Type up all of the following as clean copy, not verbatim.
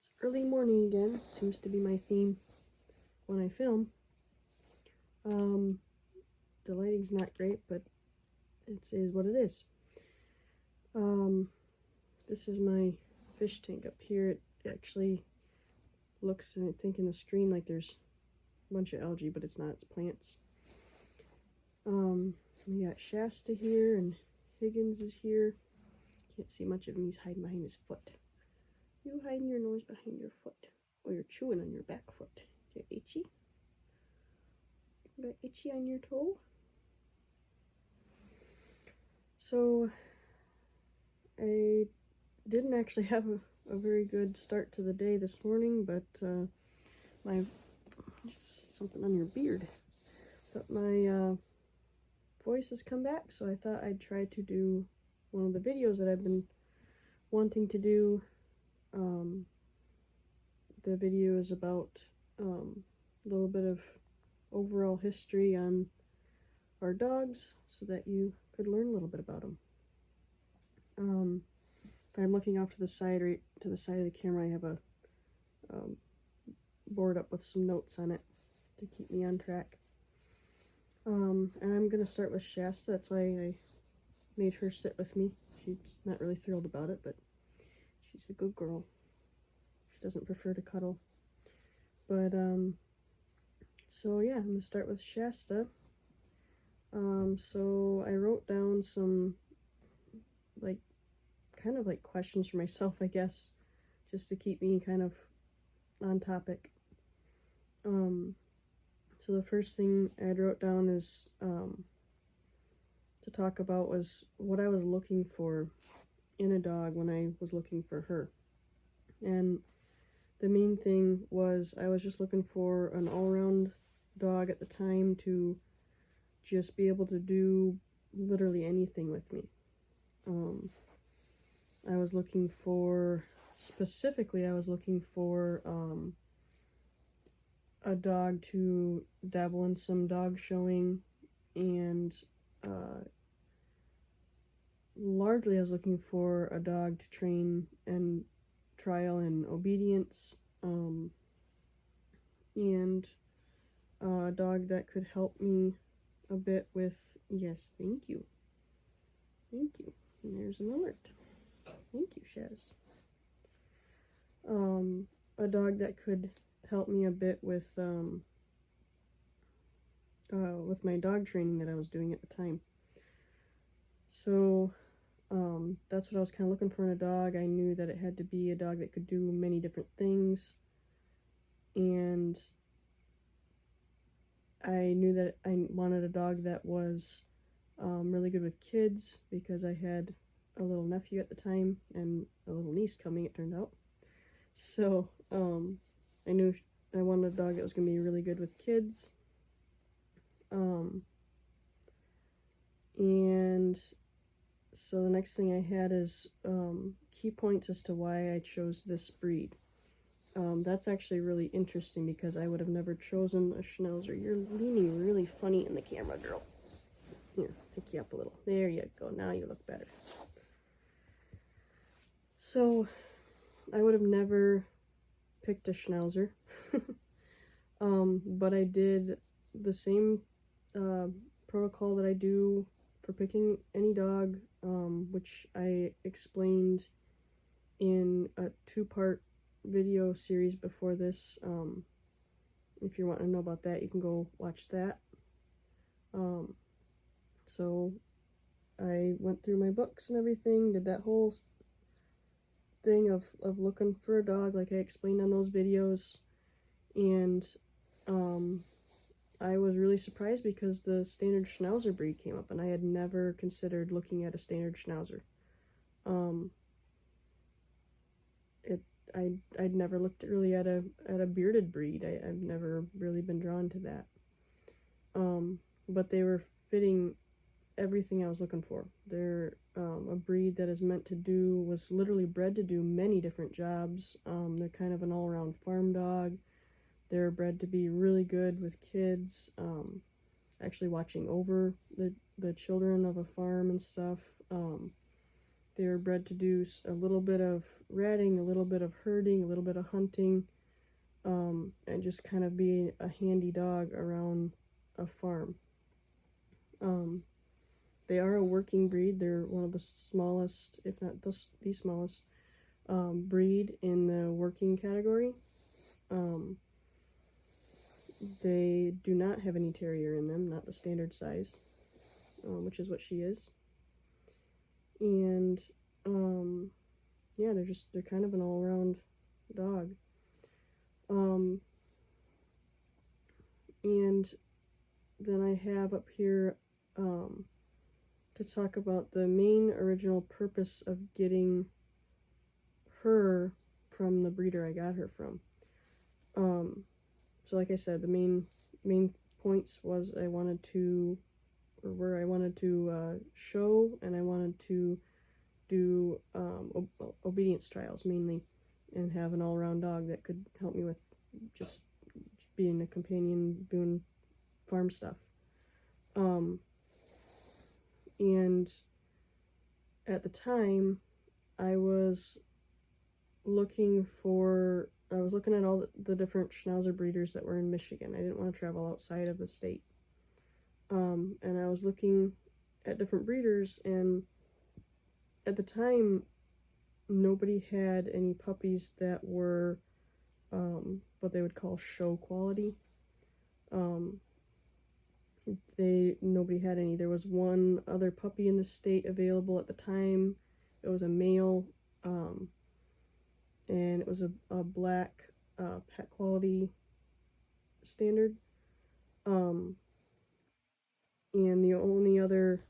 It's early morning again. Seems to be my theme when I film. The lighting's not great, but it is what it is. This is my fish tank up here. It actually looks, I think, in the screen like there's a bunch of algae, but it's not. It's plants. We got Shasta here, and Higgins is here. Can't see much of him. He's hiding behind his foot. You hiding your nose behind your foot. Or you're chewing on your back foot. Is it itchy? Got itchy on your toe? So, I didn't actually have a very good start to the day this morning, but just something on your beard. But my voice has come back, so I thought I'd try to do one of the videos that I've been wanting to do. The video is about a little bit of overall history on our dogs so that you could learn a little bit about them. If I'm looking off to the side, right to the side of the camera, I have a board up with some notes on it to keep me on track. And I'm going to start with Shasta. That's why I made her sit with me. She's not really thrilled about it, but she's a good girl. She doesn't prefer to cuddle. But, so yeah, I'm going to start with Shasta. So I wrote down some, kind of like questions for myself, I guess, just to keep me kind of on topic. So the first thing I wrote down is, to talk about was what I was looking for in a dog when I was looking for her. And the main thing was I was just looking for an all-around dog at the time to just be able to do literally anything with me. I was looking for, specifically, I was looking for a dog to dabble in some dog showing, and largely I was looking for a dog to train and trial and obedience, and a dog that could help me a bit with, yes, thank you, and there's an alert, thank you, Shaz. A dog that could help me a bit with my dog training that I was doing at the time. So that's what I was kind of looking for in a dog. I knew that it had to be a dog that could do many different things, and I knew that I wanted a dog that was really good with kids, because I had a little nephew at the time and a little niece coming, it turned out. So I knew I wanted a dog that was going to be really good with kids. And so the next thing I had is key points as to why I chose this breed. That's actually really interesting, because I would have never chosen a Schnauzer. You're leaning really funny in the camera, girl. Here, pick you up a little. There you go. Now you look better. So I would have never picked a Schnauzer. But I did the same protocol that I do for picking any dog, which I explained in a 2-part video series before this. If you want to know about that, you can go watch that. So I went through my books and everything, did that whole thing of looking for a dog like I explained on those videos, and I was really surprised because the standard Schnauzer breed came up, and I had never considered looking at a standard Schnauzer. I'd never looked really at a bearded breed. I've never really been drawn to that. But they were fitting everything I was looking for. They're a breed that is was literally bred to do many different jobs. They're kind of an all-around farm dog. They're bred to be really good with kids, actually watching over the children of a farm and stuff. They were bred to do a little bit of ratting, a little bit of herding, a little bit of hunting, and just kind of be a handy dog around a farm. They are a working breed. They're one of the smallest, if not the smallest, breed in the working category. They do not have any terrier in them, not the standard size, which is what she is. And yeah, they're kind of an all-around dog. And then I have up here to talk about the main original purpose of getting her from the breeder I got her from. So like I said, the main points was I wanted to show, and I wanted to do obedience trials mainly, and have an all-around dog that could help me with just being a companion, doing farm stuff. And at the time, I was looking at all the different Schnauzer breeders that were in Michigan. I didn't want to travel outside of the state. And I was looking at different breeders, and at the time, nobody had any puppies that were what they would call show quality. Nobody had any. There was one other puppy in the state available at the time. It was a male, and it was a black pet quality standard. And the only other,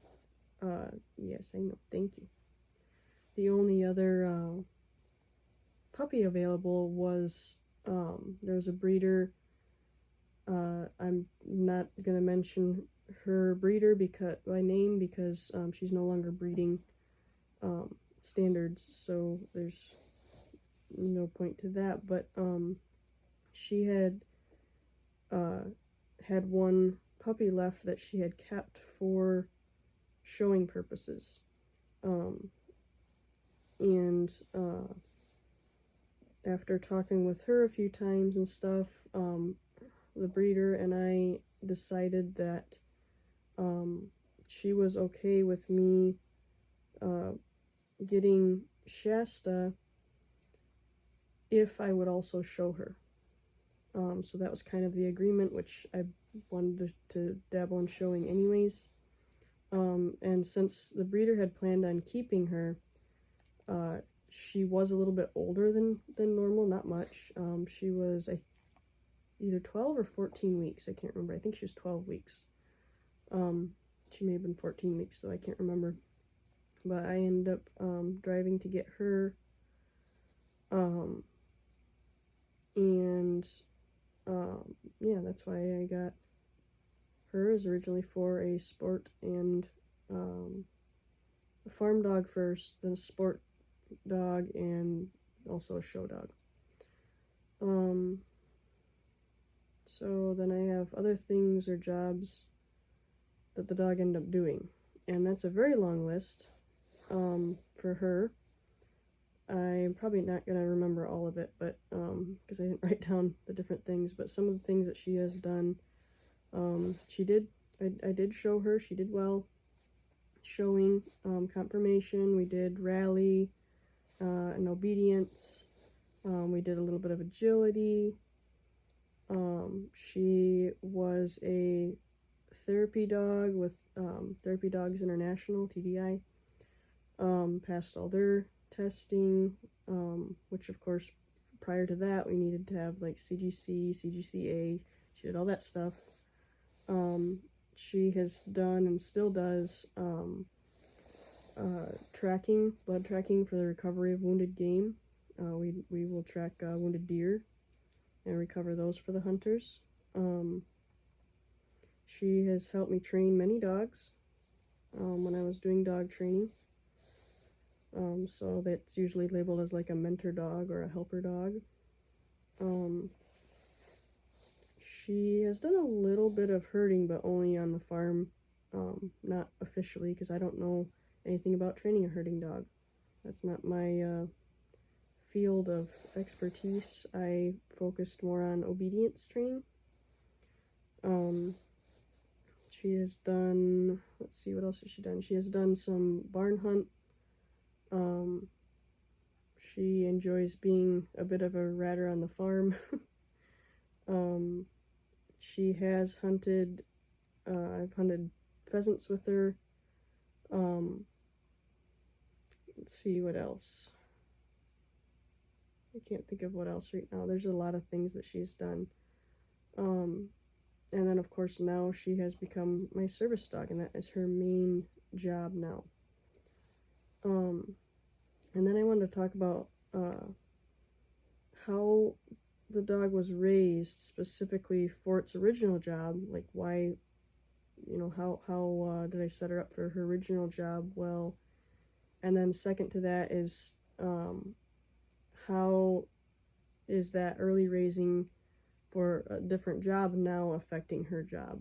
yes, I know, thank you. The only other puppy available was, there was a breeder. I'm not going to mention her breeder by name because she's no longer breeding standards, so there's no point to that. But she had had one puppy left that she had kept for showing purposes. And after talking with her a few times and stuff, the breeder and I decided that she was okay with me getting Shasta if I would also show her. So that was kind of the agreement, which I wanted to dabble in showing anyways. And since the breeder had planned on keeping her, she was a little bit older than normal, not much. She was either 12 or 14 weeks, I can't remember. I think she was 12 weeks. She may have been 14 weeks, though, I can't remember. But I ended up driving to get her, and yeah, that's why I got her. Is originally for a sport and a farm dog first, then a sport dog, and also a show dog. So then I have other things or jobs that the dog ended up doing, and that's a very long list for her. I'm probably not going to remember all of it, but because I didn't write down the different things, but some of the things that she has done, I did show her. She did well. Showing, confirmation, we did rally, and obedience, we did a little bit of agility. She was a therapy dog with Therapy Dogs International, TDI, passed all their testing, which of course prior to that we needed to have like CGC, CGCA. She did all that stuff. She has done and still does blood tracking for the recovery of wounded game. We will track wounded deer and recover those for the hunters. She has helped me train many dogs when I was doing dog training. So that's usually labeled as like a mentor dog or a helper dog. She has done a little bit of herding, but only on the farm, not officially, because I don't know anything about training a herding dog. That's not my field of expertise. I focused more on obedience training. She has done, let's see, what else has she done? She has done some barn hunt. She enjoys being a bit of a ratter on the farm. She has hunted, I've hunted pheasants with her. Let's see what else. I can't think of what else right now. There's a lot of things that she's done. And then, of course, now she has become my service dog, and that is her main job now. And then I wanted to talk about how the dog was raised specifically for its original job, like why, you know, how did I set her up for her original job well. And then second to that is how is that early raising for a different job now affecting her job.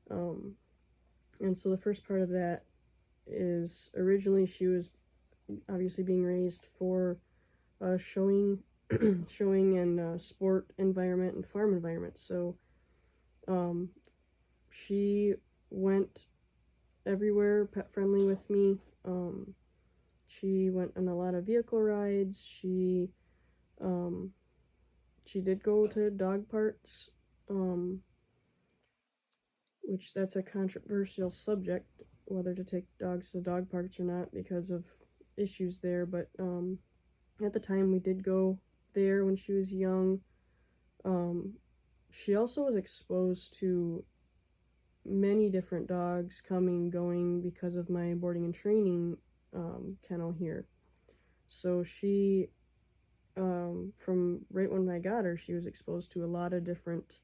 And so the first part of that is originally she was obviously being raised for showing and sport environment and farm environment. So she went everywhere pet friendly with me. She went on a lot of vehicle rides. She did go to dog parks, which that's a controversial subject, whether to take dogs to dog parks or not because of issues there. But at the time we did go there when she was young. She also was exposed to many different dogs coming, going because of my boarding and training kennel here. So she, from right when I got her, she was exposed to a lot of different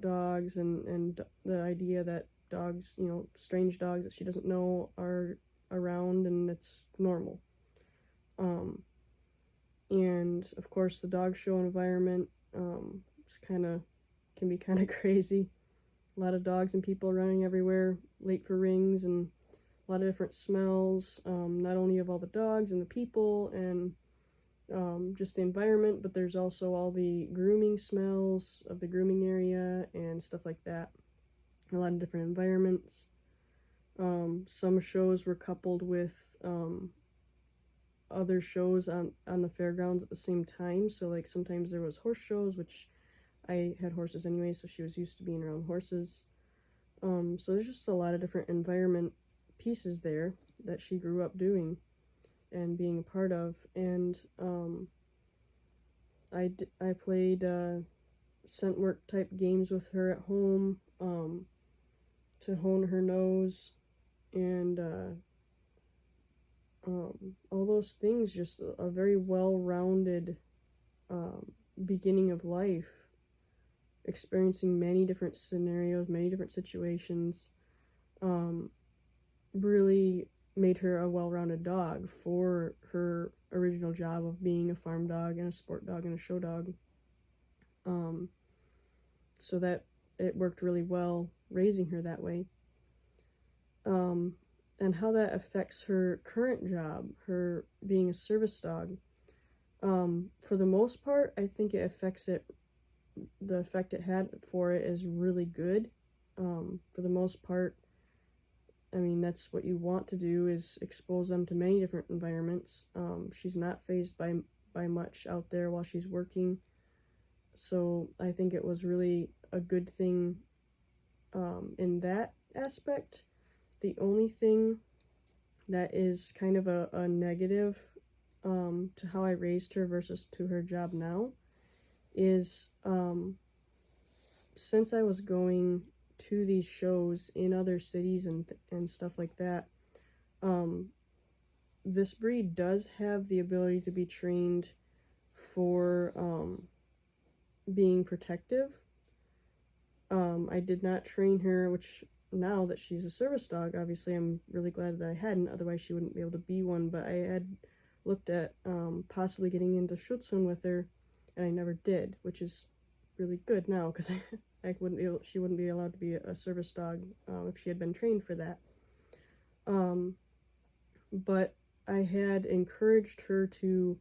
dogs, and the idea that dogs, you know, strange dogs that she doesn't know are around, and it's normal. And of course the dog show environment can be kind of crazy. A lot of dogs and people running everywhere, late for rings, and a lot of different smells, not only of all the dogs and the people and just the environment, but there's also all the grooming smells of the grooming area and stuff like that. A lot of different environments. Some shows were coupled with other shows on the fairgrounds at the same time. So like sometimes there was horse shows, which I had horses anyway, so she was used to being around horses. So there's just a lot of different environment pieces there that she grew up doing and being a part of. And I played scent work type games with her at home to hone her nose, and all those things. Just a very well-rounded beginning of life, experiencing many different scenarios, many different situations. Really made her a well-rounded dog for her original job of being a farm dog and a sport dog and a show dog. So that it worked really well raising her that way. And how that affects her current job, her being a service dog. For the most part, I think it affects it, the effect it had for it is really good. For the most part, I mean, that's what you want to do, is expose them to many different environments. She's not fazed by much out there while she's working. So I think it was really a good thing in that aspect. The only thing that is kind of a negative to how I raised her versus to her job now is since I was going to these shows in other cities and stuff like that, this breed does have the ability to be trained for being protective. I did not train her, which now that she's a service dog, obviously I'm really glad that I hadn't, otherwise she wouldn't be able to be one. But I had looked at possibly getting into Schutzhund with her, and I never did, which is really good now, because she wouldn't be allowed to be a service dog if she had been trained for that. but I had encouraged her to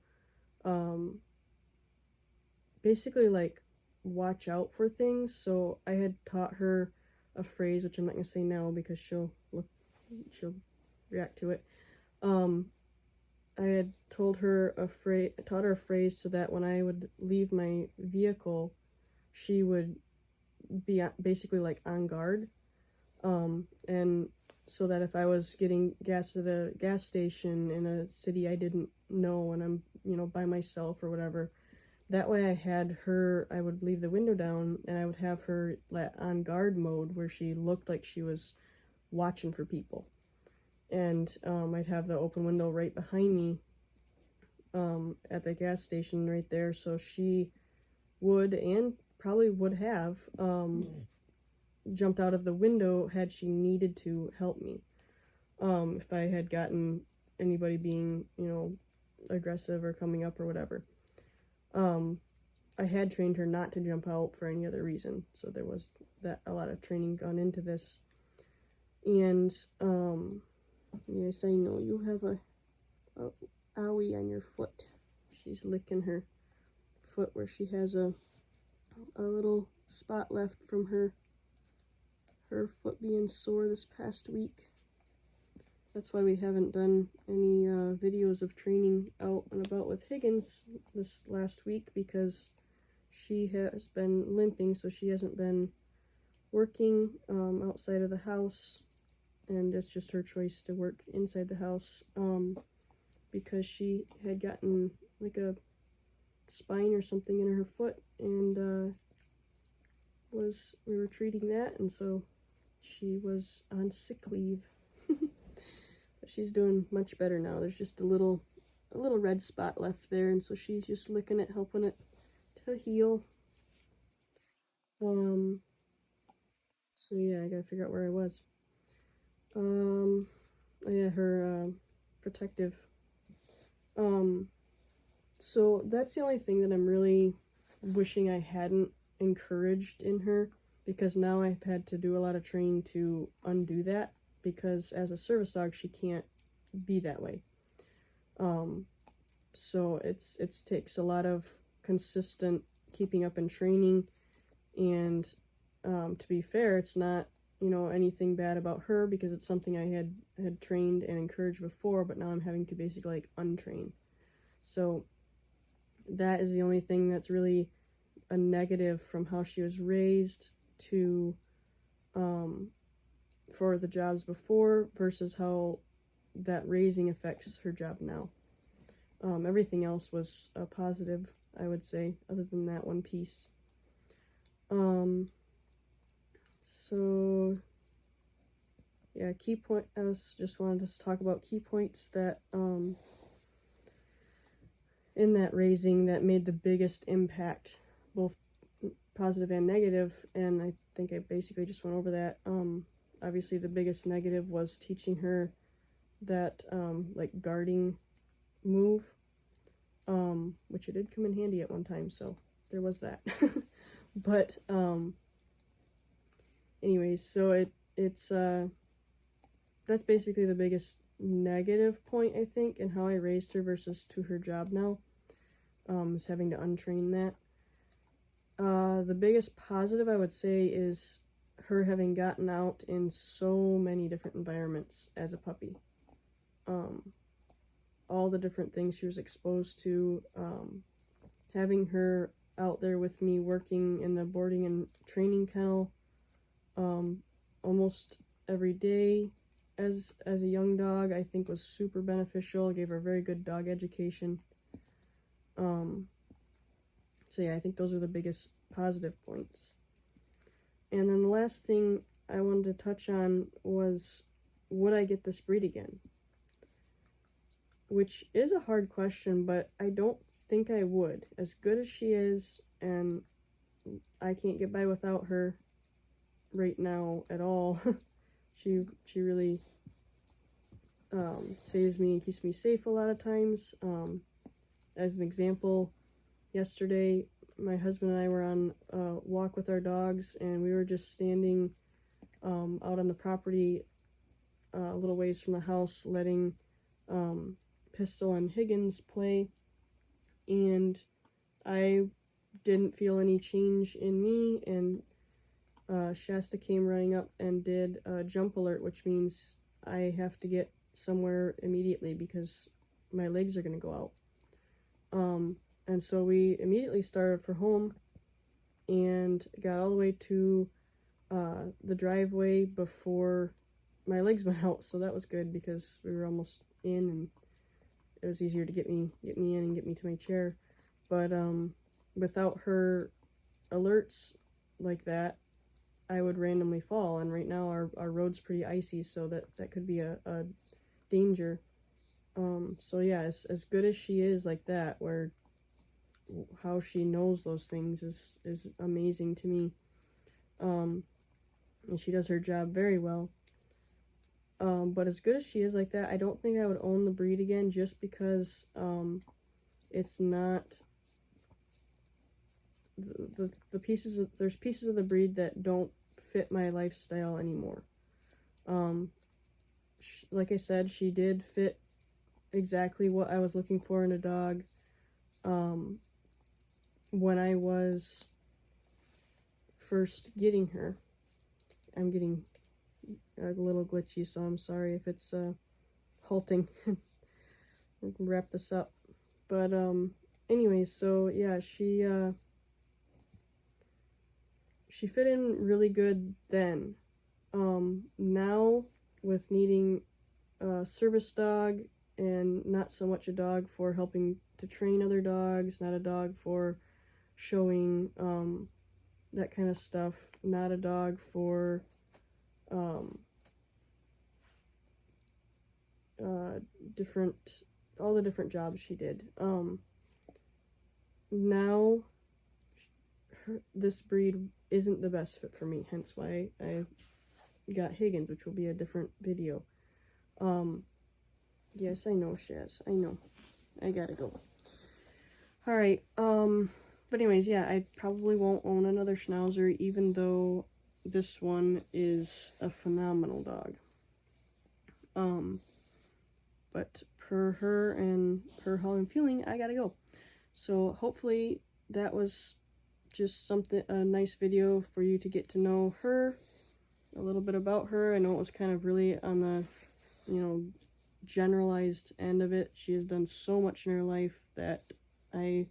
basically like watch out for things. So I had taught her a phrase, which I'm not gonna say now because she'll react to it. I had taught her a phrase so that when I would leave my vehicle, she would be basically like on guard. And so that if I was getting gas at a gas station in a city I didn't know and I'm, by myself or whatever, that way I would leave the window down and I would have her on guard mode where she looked like she was watching for people. And I'd have the open window right behind me at the gas station right there, so she would and probably would have jumped out of the window had she needed to help me. If I had gotten anybody being, aggressive or coming up or whatever. I had trained her not to jump out for any other reason, so there was a lot of training gone into this. And yes, I know you have a owie on your foot. She's licking her foot where she has a little spot left from her foot being sore this past week. That's why we haven't done any videos of training out and about with Higgins this last week, because she has been limping, so she hasn't been working outside of the house, and it's just her choice to work inside the house because she had gotten like a spine or something in her foot, and we were treating that, and so she was on sick leave. But she's doing much better now. There's just a little red spot left there, and so she's just licking it, helping it to heal. So yeah, I gotta figure out where I was. Oh yeah, her protective. So that's the only thing that I'm really wishing I hadn't encouraged in her, because now I've had to do a lot of training to undo that, because as a service dog she can't be that way. So it takes a lot of consistent keeping up in training, and to be fair, it's not anything bad about her, because it's something I had trained and encouraged before, but now I'm having to basically like untrain. So that is the only thing that's really a negative from how she was raised to for the jobs before versus how that raising affects her job now. Everything else was a positive, I would say, other than that one piece. So yeah, key point, I just wanted to talk about key points that in that raising that made the biggest impact, both positive and negative, and I think I basically just went over that. Obviously the biggest negative was teaching her that like guarding move, which it did come in handy at one time, so there was that. But anyways, so it's that's basically the biggest negative point, I think, in how I raised her versus to her job now, is having to untrain that. The biggest positive I would say is her having gotten out in so many different environments as a puppy. All the different things she was exposed to, having her out there with me working in the boarding and training kennel almost every day as a young dog, I think was super beneficial. Gave her a very good dog education. So yeah, I think those are the biggest positive points. And then the last thing I wanted to touch on was, would I get this breed again? Which is a hard question, but I don't think I would. As good as she is, and I can't get by without her right now at all. She really saves me and keeps me safe a lot of times. As an example, yesterday my husband and I were on a walk with our dogs, and we were just standing out on the property a little ways from the house, letting Pistol and Higgins play, and I didn't feel any change in me, and Shasta came running up and did a jump alert, which means I have to get somewhere immediately because my legs are going to go out. And so we immediately started for home and got all the way to the driveway before my legs went out, so that was good because we were almost in and it was easier to get me in and get me to my chair. But without her alerts like that, I would randomly fall, and right now our road's pretty icy, so that could be a danger. So yeah, as good as she is like that, where how she knows those things is amazing to me. And she does her job very well. But as good as she is like that, I don't think I would own the breed again, just because it's not the pieces of, there's pieces of the breed that don't fit my lifestyle anymore. Like I said, she did fit exactly what I was looking for in a dog when I was first getting her. I'm getting a little glitchy, so I'm sorry if it's halting. We can wrap this up. But anyways, so yeah, she fit in really good then. Now with needing a service dog and not so much a dog for helping to train other dogs, not a dog for showing that kind of stuff, not a dog for all the different jobs she did. Now this breed isn't the best fit for me, hence why I got Higgins, which will be a different video. Yes, I know, Shaz, I know. I gotta go. Alright, but anyways, yeah, I probably won't own another Schnauzer, even though this one is a phenomenal dog. But per her and per how I'm feeling, I gotta go. So hopefully that was just a nice video for you to get to know her, a little bit about her. I know it was kind of really on the, generalized end of it. She has done so much in her life that I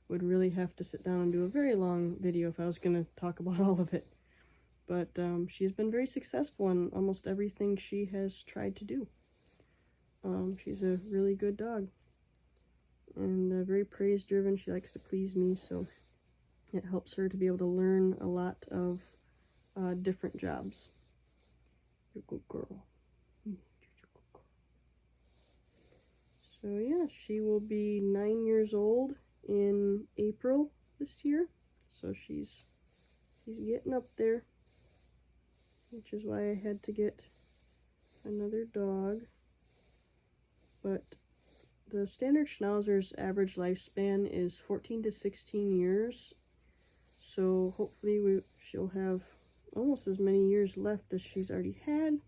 would really have to sit down and do a very long video if I was going to talk about all of it. But she has been very successful in almost everything she has tried to do. She's a really good dog and very praise-driven. She likes to please me, so it helps her to be able to learn a lot of different jobs. You're a good girl. So yeah, she will be 9 years old in April this year. So she's getting up there, which is why I had to get another dog. But the standard Schnauzer's average lifespan is 14 to 16 years. So hopefully she'll have almost as many years left as she's already had.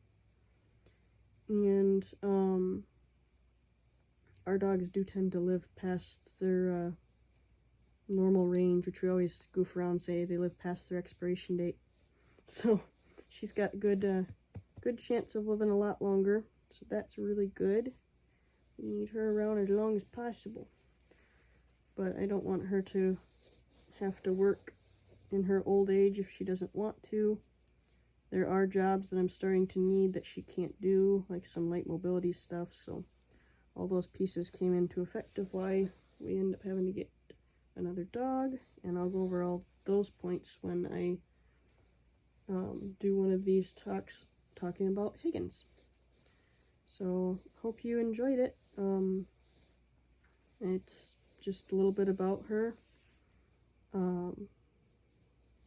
And our dogs do tend to live past their normal range, which we always goof around and say they live past their expiration date. So she's got good chance of living a lot longer. So that's really good. We need her around as long as possible. But I don't want her to have to work in her old age if she doesn't want to. There are jobs that I'm starting to need that she can't do, like some light mobility stuff, so all those pieces came into effect of why we end up having to get another dog, and I'll go over all those points when I do one of these talks talking about Higgins. So, hope you enjoyed it. It's just a little bit about her.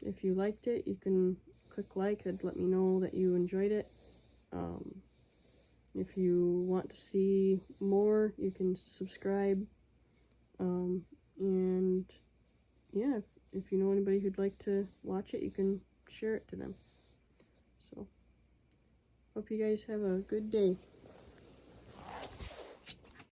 If you liked it, you can click like. It'd let me know that you enjoyed it. If you want to see more, you can subscribe. And yeah, if you know anybody who'd like to watch it, you can share it to them. So, hope you guys have a good day.